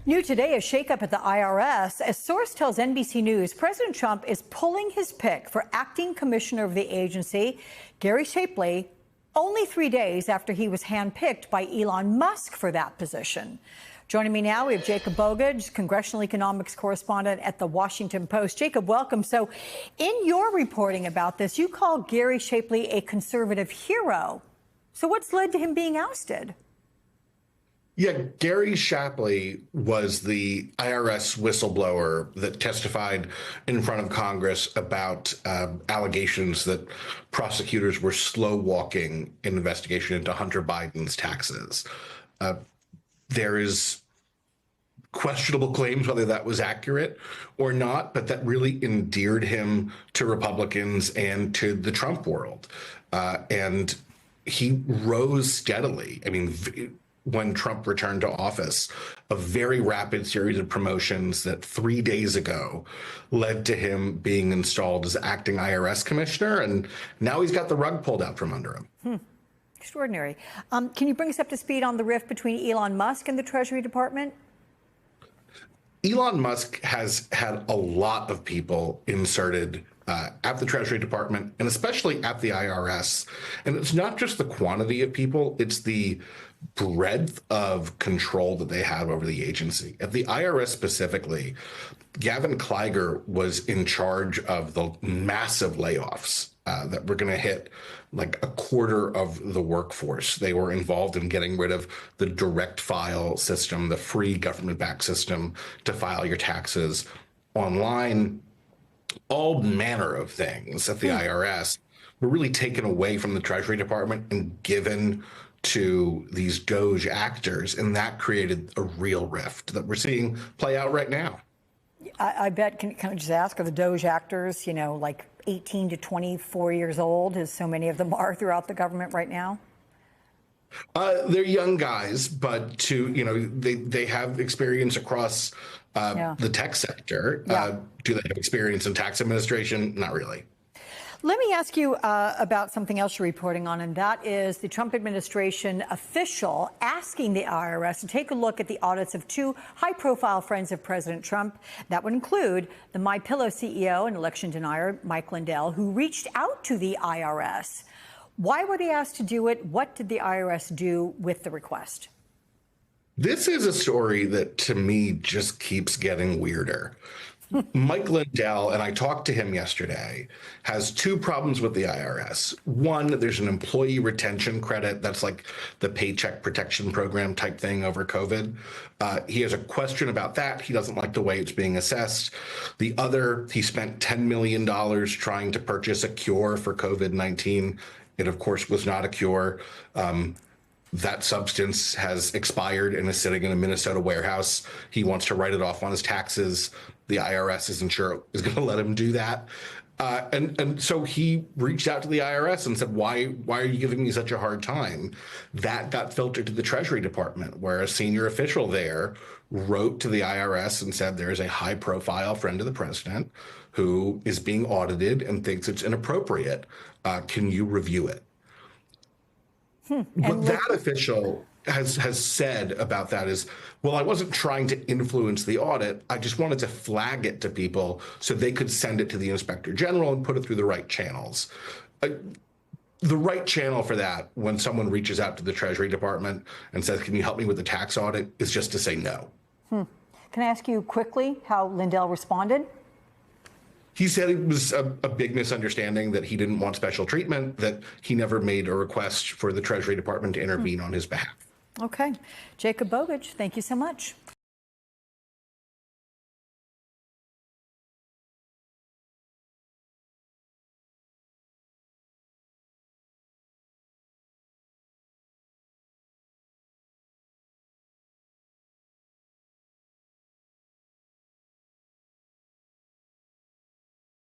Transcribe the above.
New today, a shakeup at the IRS. A source tells NBC News President Trump is pulling his pick for acting commissioner of the agency, Gary Shapley, only 3 days after he was handpicked by Elon Musk for that position. Joining me now, we have Jacob Bogage, congressional economics correspondent at the Washington Post. Jacob, welcome. So in your reporting about this, you call Gary Shapley a conservative hero. So what's led to him being ousted? Yeah, Gary Shapley was the IRS whistleblower that testified in front of Congress about allegations that prosecutors were slow walking an investigation into Hunter Biden's taxes. There is questionable claims whether that was accurate or not, but that really endeared him to Republicans and to the Trump world. And he rose steadily. I mean, when Trump returned to office, a very rapid series of promotions that 3 days ago led to him being installed as acting IRS commissioner. And now he's got the rug pulled out from under him. Extraordinary. Can you bring us up to speed on the rift between Elon Musk and the Treasury Department? Elon Musk has had a lot of people inserted at the Treasury Department and especially at the IRS. And it's not just the quantity of people, it's the breadth of control that they have over the agency. At the IRS specifically, Gavin Kleiger was in charge of the massive layoffs that were going to hit like a quarter of the workforce. They were involved in getting rid of the direct file system, the free government-backed system to file your taxes online. All manner of things at the IRS were really taken away from the Treasury Department and given to these Doge actors, and that created a real rift that we're seeing play out right now. I bet, can I just ask, are the Doge actors, you know, like 18 to 24 years old, as so many of them are throughout the government right now? They're young guys, but they have experience across the tech sector. Do they have experience in tax administration? Not really. Let me ask you about something else you're reporting on, and that is the Trump administration official asking the IRS to take a look at the audits of two high-profile friends of President Trump. That would include the MyPillow CEO and election denier, Mike Lindell, who reached out to the IRS. Why were they asked to do it? What did the IRS do with the request? This is a story that, to me, just keeps getting weirder. Mike Lindell, and I talked to him yesterday, has two problems with the IRS. One, there's an employee retention credit. That's like the Paycheck Protection Program type thing over COVID. He has a question about that. He doesn't like the way it's being assessed. The other, he spent $10 million trying to purchase a cure for COVID-19. It, of course, was not a cure. That substance has expired and is sitting in a Minnesota warehouse. He wants to write it off on his taxes. The IRS isn't sure is going to let him do that. And so he reached out to the IRS and said, why are you giving me such a hard time? That got filtered to the Treasury Department, where a senior official there wrote to the IRS and said there is a high profile friend of the president who is being audited and thinks it's inappropriate. Can you review it? What that official has said about that is, well, I wasn't trying to influence the audit. I just wanted to flag it to people so they could send it to the inspector general and put it through the right channels. The right channel for that, when someone reaches out to the Treasury Department and says, can you help me with the tax audit, is just to say no. Can I ask you quickly how Lindell responded? He said it was a big misunderstanding, that he didn't want special treatment, that he never made a request for the Treasury Department to intervene on his behalf. Okay. Jacob Bogage, thank you so much.